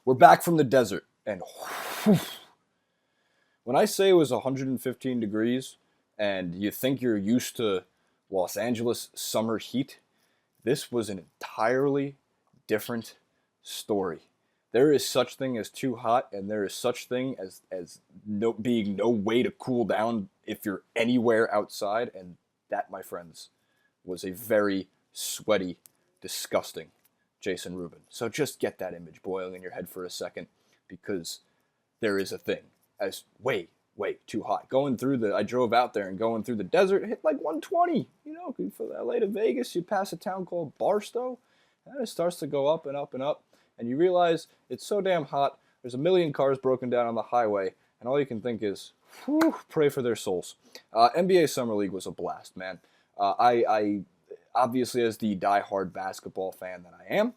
We're back from the desert, and whew, when I say it was 115 degrees and you think you're used to Los Angeles summer heat, this was an entirely different story. There is such thing as too hot, and there is such thing as being no way to cool down if you're anywhere outside, and that, my friends, was a very sweaty, disgusting Jason Rubin. So just get that image boiling in your head for a second, because there is a thing as way too hot. I drove out there and going through the desert, it hit like 120. From LA to Vegas, you pass a town called Barstow, and it starts to go up and up and up, and you realize it's so damn hot. There's a million cars broken down on the highway, and all you can think is, whew, pray for their souls. NBA Summer League was a blast, man. I obviously, as the diehard basketball fan that I am,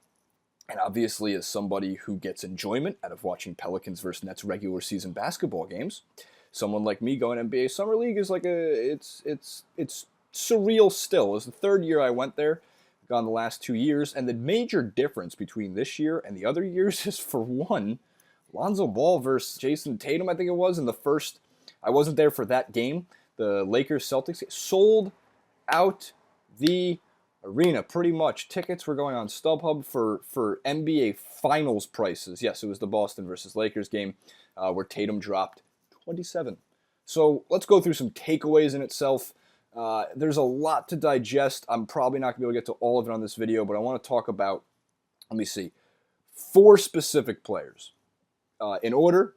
and obviously as somebody who gets enjoyment out of watching Pelicans versus Nets regular season basketball games, someone like me going NBA Summer League is like it's surreal still. It was the third year I went there, gone the last 2 years, and the major difference between this year and the other years is, for one, Lonzo Ball versus Jason Tatum, I think it was, in the first. I wasn't there for that game. The Lakers Celtics sold out the arena, pretty much. Tickets were going on StubHub for NBA Finals prices. Yes, it was the Boston versus Lakers game where Tatum dropped 27. So let's go through some takeaways in itself. There's a lot to digest. I'm probably not going to be able to get to all of it on this video, but I want to talk about, let me see, 4 specific players. In order: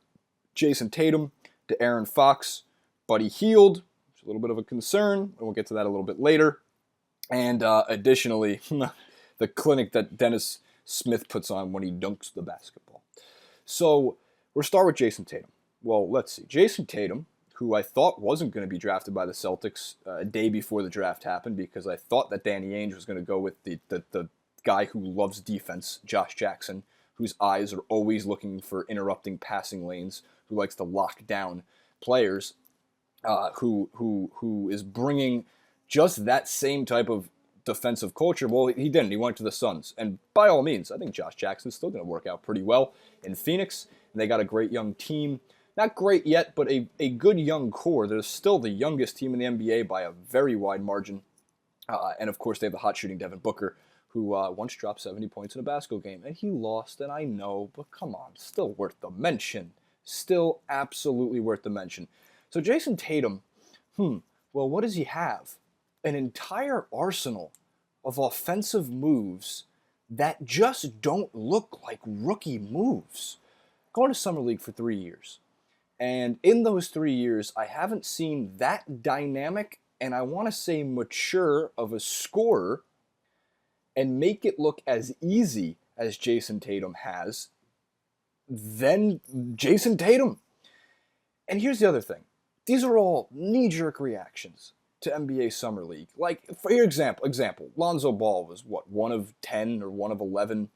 Jason Tatum, De'Aaron Fox, Buddy Hield, which is a little bit of a concern, and we'll get to that a little bit later. And additionally, the clinic that Dennis Smith puts on when he dunks the basketball. So we'll start with Jason Tatum. Well, let's see. Jason Tatum, who I thought wasn't going to be drafted by the Celtics a day before the draft happened, because I thought that Danny Ainge was going to go with the guy who loves defense, Josh Jackson, whose eyes are always looking for interrupting passing lanes, who likes to lock down players, who is bringing just that same type of defensive culture. Well, he didn't. He went to the Suns. And by all means, I think Josh Jackson's still going to work out pretty well in Phoenix. And they got a great young team. Not great yet, but a good young core. They're still the youngest team in the NBA by a very wide margin. And, of course, they have the hot shooting Devin Booker, who once dropped 70 points in a basketball game. And he lost, and I know, but come on, still worth the mention. Still absolutely worth the mention. So Jason Tatum, well, what does he have? An entire arsenal of offensive moves that just don't look like rookie moves. Going to Summer League for 3 years. And in those 3 years, I haven't seen that dynamic, and I want to say mature, of a scorer and make it look as easy as Jason Tatum has, then Jason Tatum. And here's the other thing. These are all knee-jerk reactions to NBA Summer League. Like, for your example, Lonzo Ball was, 1 of 10 or 1 of 11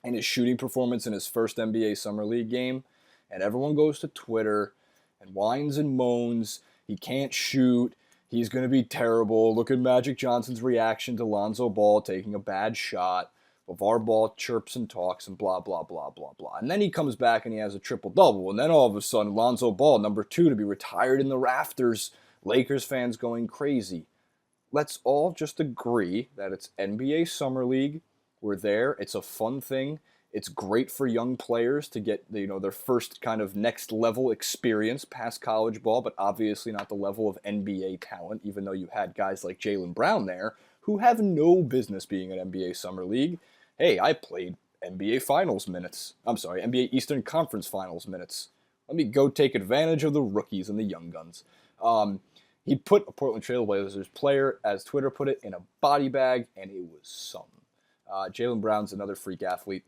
in his shooting performance in his first NBA Summer League game, and everyone goes to Twitter and whines and moans. He can't shoot. He's going to be terrible. Look at Magic Johnson's reaction to Lonzo Ball taking a bad shot. LeVar Ball chirps and talks and blah, blah, blah, blah, blah. And then he comes back and he has a triple-double. And then all of a sudden, Lonzo Ball, number 2 to be retired in the rafters. Lakers fans going crazy. Let's all just agree that it's NBA Summer League. We're there. It's a fun thing. It's great for young players to get their first kind of next level experience past college ball, but obviously not the level of NBA talent, even though you had guys like Jaylen Brown there who have no business being in NBA Summer League. Hey, I played NBA Finals minutes. I'm sorry, NBA Eastern Conference Finals minutes. Let me go take advantage of the rookies and the young guns. He put a Portland Trail Blazers player, as Twitter put it, in a body bag, and it was something. Jaylen Brown's another freak athlete,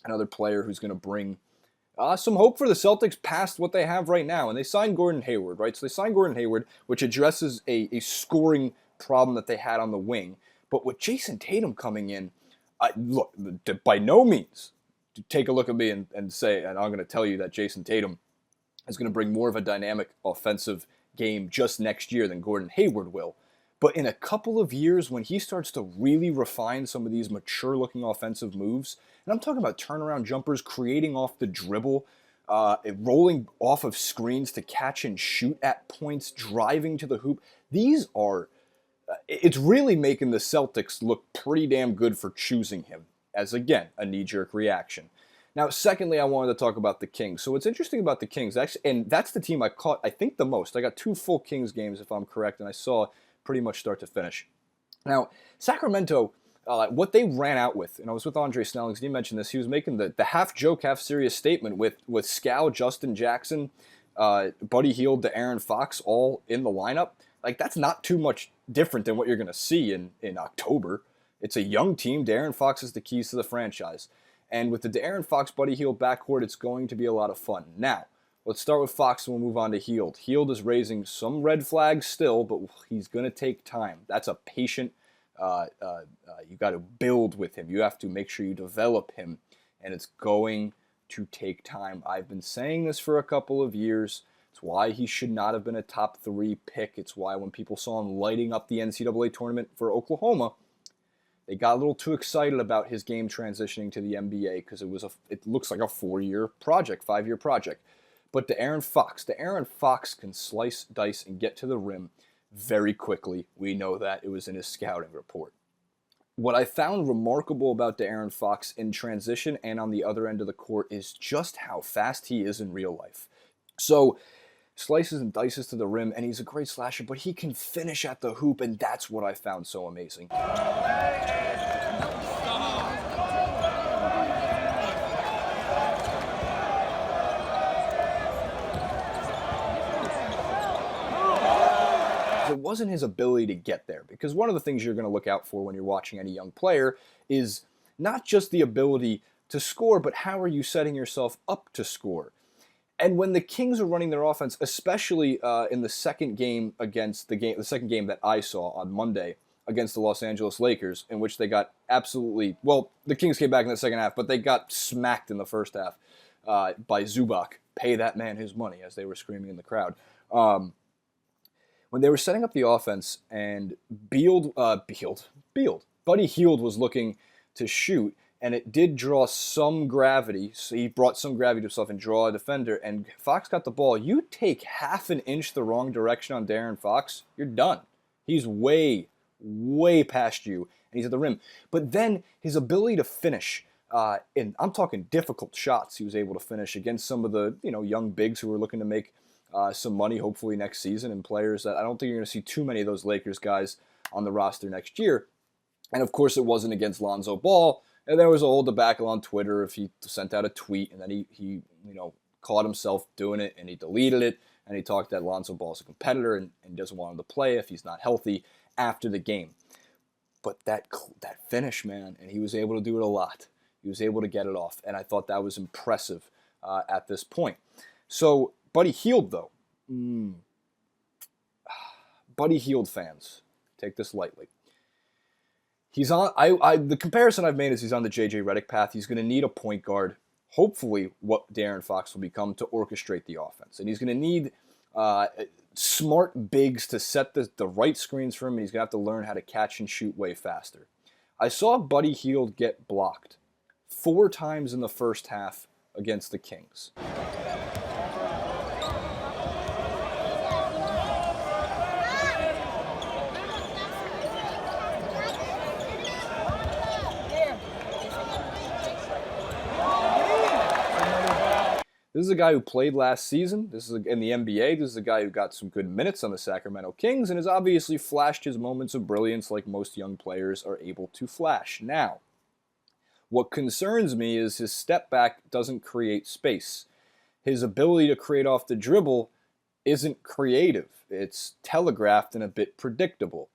another player who's going to bring some hope for the Celtics past what they have right now. And they signed Gordon Hayward, right? So they signed Gordon Hayward, which addresses a scoring problem that they had on the wing. But with Jason Tatum coming in, look, by no means, take a look at me and say, and I'm going to tell you that Jason Tatum is going to bring more of a dynamic offensive game just next year than Gordon Hayward will. But in a couple of years, when he starts to really refine some of these mature-looking offensive moves, and I'm talking about turnaround jumpers, creating off the dribble, rolling off of screens to catch and shoot at points, driving to the hoop, these are, it's really making the Celtics look pretty damn good for choosing him as, again, a knee-jerk reaction. Now, secondly, I wanted to talk about the Kings. So what's interesting about the Kings, actually, and that's the team I caught, I think, the most. I got 2 full Kings games, if I'm correct, and I saw pretty much start to finish. Now, Sacramento, what they ran out with, and I was with Andre Snellings, and he mentioned this, he was making the half joke, half serious statement with Scal, Justin Jackson, Buddy Hield, De'Aaron Fox all in the lineup. Like, that's not too much different than what you're going to see in October. It's a young team. De'Aaron Fox is the keys to the franchise. And with the De'Aaron Fox, Buddy Hield backcourt, it's going to be a lot of fun. Now, let's start with Fox and we'll move on to Hield. Hield is raising some red flags still, but he's going to take time. That's a patient, you got to build with him. You have to make sure you develop him, and it's going to take time. I've been saying this for a couple of years. It's why he should not have been a top 3 pick. It's why when people saw him lighting up the NCAA tournament for Oklahoma, they got a little too excited about his game transitioning to the NBA because it looks like a 4-year project, 5-year project. But De'Aaron Fox can slice, dice, and get to the rim very quickly. We know that. It was in his scouting report. What I found remarkable about De'Aaron Fox in transition and on the other end of the court is just how fast he is in real life. So, slices and dices to the rim, and he's a great slasher, but he can finish at the hoop, and that's what I found so amazing. It wasn't his ability to get there, because one of the things you're going to look out for when you're watching any young player is not just the ability to score, but how are you setting yourself up to score. And when the Kings are running their offense, especially in the second game the second game that I saw on Monday against the Los Angeles Lakers, in which they got absolutely, well, the Kings came back in the second half, but they got smacked in the first half by Zubac. Pay that man his money, as they were screaming in the crowd. When they were setting up the offense and Buddy Hield was looking to shoot, and it did draw some gravity. So he brought some gravity to himself and draw a defender, and Fox got the ball. You take half an inch the wrong direction on De'Aaron Fox, you're done. He's way, way past you, and he's at the rim. But then his ability to finish, and I'm talking difficult shots he was able to finish against some of the young bigs who were looking to make some money hopefully next season, and players that I don't think you're going to see too many of those Lakers guys on the roster next year. And of course it wasn't against Lonzo Ball, and there was a whole debacle on Twitter if he sent out a tweet and then he caught himself doing it and he deleted it, and he talked that Lonzo Ball is a competitor and doesn't want him to play if he's not healthy after the game. But that finish, man, and he was able to do it a lot. He was able to get it off, and I thought that was impressive at this point. So Buddy Hield, though. Buddy Hield fans, take this lightly. He's on. The comparison I've made is he's on the J.J. Redick path. He's going to need a point guard, hopefully what De'Aaron Fox will become, to orchestrate the offense. And he's going to need smart bigs to set the right screens for him, and he's going to have to learn how to catch and shoot way faster. I saw Buddy Hield get blocked 4 times in the first half against the Kings. This is a guy who played last season. This is in the NBA. This is a guy who got some good minutes on the Sacramento Kings and has obviously flashed his moments of brilliance like most young players are able to flash. Now, what concerns me is his step back doesn't create space. His ability to create off the dribble isn't creative. It's telegraphed and a bit predictable.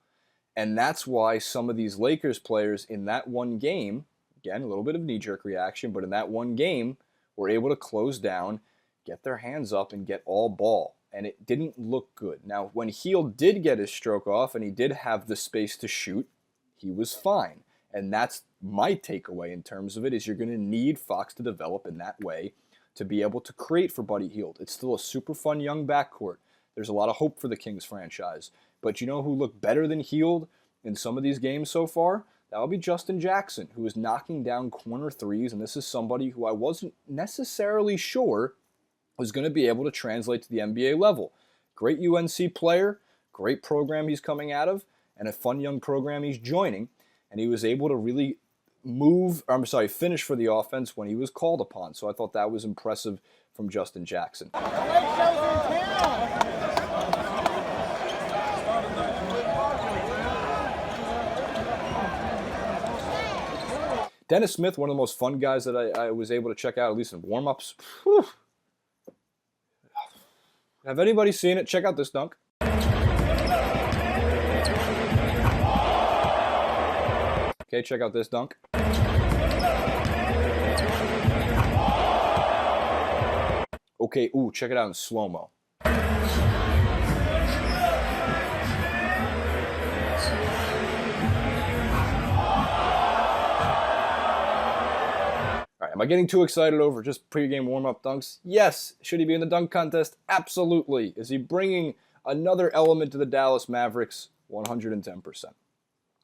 And that's why some of these Lakers players in that one game, again, a little bit of knee-jerk reaction, but in that one game, were able to close down, get their hands up, and get all ball. And it didn't look good. Now, when Hield did get his stroke off and he did have the space to shoot, he was fine. And that's my takeaway in terms of it, is you're going to need Fox to develop in that way to be able to create for Buddy Hield. It's still a super fun young backcourt. There's a lot of hope for the Kings franchise. But you know who looked better than healed in some of these games so far? That would be Justin Jackson, who is knocking down corner threes, and this is somebody who I wasn't necessarily sure was going to be able to translate to the NBA level. Great UNC player, great program he's coming out of, and a fun young program he's joining, and he was able to really finish for the offense when he was called upon. So I thought that was impressive from Justin Jackson. Dennis Smith, one of the most fun guys that I was able to check out, at least in warm-ups. Whew. Have anybody seen it? Check out this dunk. Okay, check out this dunk. Okay, ooh, check it out in slow-mo. Am I getting too excited over just pregame warm-up dunks? Yes. Should he be in the dunk contest? Absolutely. Is he bringing another element to the Dallas Mavericks? 110%.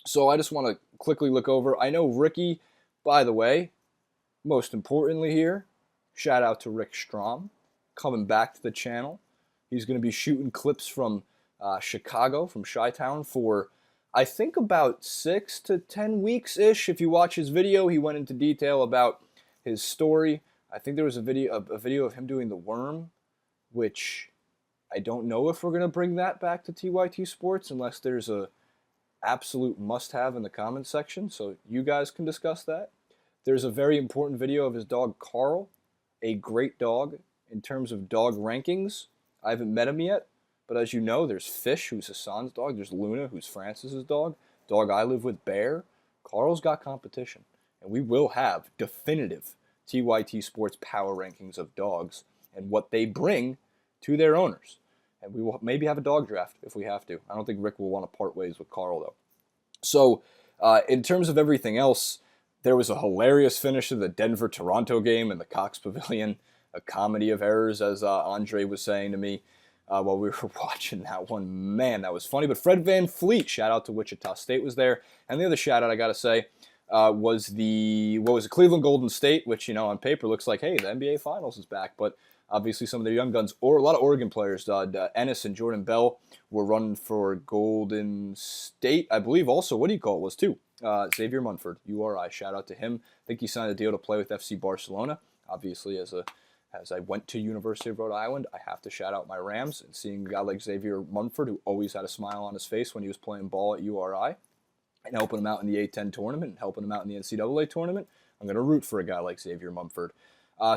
So I just want to quickly look over. I know Ricky, by the way, most importantly here, shout out to Rick Strom, coming back to the channel. He's going to be shooting clips from Chicago, from Chi-Town, for I think about 6 to 10 weeks-ish. If you watch his video, he went into detail about his story. I think there was a video of him doing the worm, which I don't know if we're going to bring that back to TYT Sports unless there's a absolute must-have in the comments section, so you guys can discuss that. There's a very important video of his dog Carl, a great dog in terms of dog rankings. I haven't met him yet, but as you know, there's Fish, who's Hassan's dog. There's Luna, who's Francis's dog. Dog I live with, Bear. Carl's got competition, and we will have definitive TYT Sports power rankings of dogs and what they bring to their owners. And we will maybe have a dog draft if we have to. I don't think Rick will want to part ways with Carl, though. So in terms of everything else, there was a hilarious finish to the Denver-Toronto game in the Cox Pavilion, a comedy of errors, as Andre was saying to me while we were watching that one. Man, that was funny. But Fred VanVleet, shout out to Wichita State, was there. And the other shout out I got to say was the Cleveland Golden State, which, you know, on paper looks like, hey, the NBA Finals is back. But obviously some of their young guns, or a lot of Oregon players, Ennis and Jordan Bell were running for Golden State. I believe also, what do you call it, was too. Xavier Munford, URI, shout out to him. I think he signed a deal to play with FC Barcelona. Obviously, as I went to University of Rhode Island, I have to shout out my Rams, and seeing a guy like Xavier Munford, who always had a smile on his face when he was playing ball at URI, and helping him out in the A-10 tournament, and helping him out in the NCAA tournament, I'm going to root for a guy like Xavier Munford.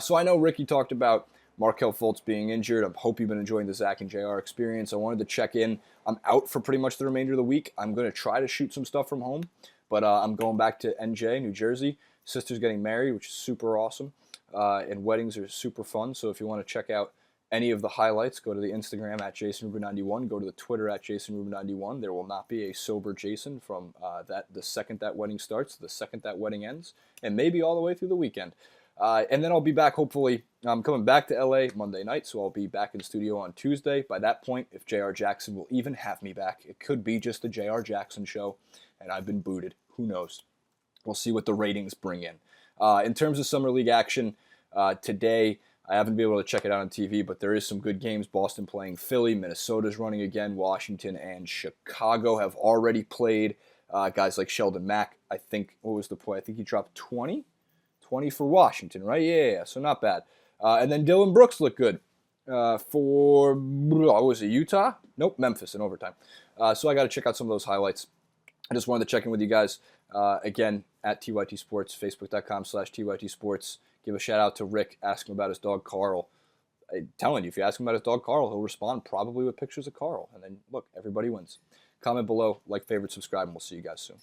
So I know Ricky talked about Markelle Fultz being injured. I hope you've been enjoying the Zach and JR experience. I wanted to check in. I'm out for pretty much the remainder of the week. I'm going to try to shoot some stuff from home, but I'm going back to NJ, New Jersey. Sister's getting married, which is super awesome, and weddings are super fun. So if you want to check out any of the highlights, go to the Instagram at JasonRubin91. Go to the Twitter at JasonRubin91. There will not be a sober Jason from the second that wedding starts, the second that wedding ends, and maybe all the way through the weekend. And then I'll be back, hopefully. I'm coming back to LA Monday night, so I'll be back in studio on Tuesday. By that point, if J.R. Jackson will even have me back, it could be just the J.R. Jackson show, and I've been booted. Who knows? We'll see what the ratings bring in. In terms of Summer League action, today, I haven't been able to check it out on TV, but there is some good games. Boston playing Philly, Minnesota's running again, Washington and Chicago have already played. Guys like Sheldon Mack, I think, what was the play? I think he dropped 20? 20 for Washington, right? Yeah, so not bad. And then Dylan Brooks looked good for, was it Utah? Nope, Memphis in overtime. So I got to check out some of those highlights. I just wanted to check in with you guys. Again, at TYT Sports, Facebook.com/TYT Sports. Give a shout out to Rick, ask him about his dog Carl. I'm telling you, if you ask him about his dog Carl, he'll respond probably with pictures of Carl. And then, look, everybody wins. Comment below, like, favorite, subscribe, and we'll see you guys soon.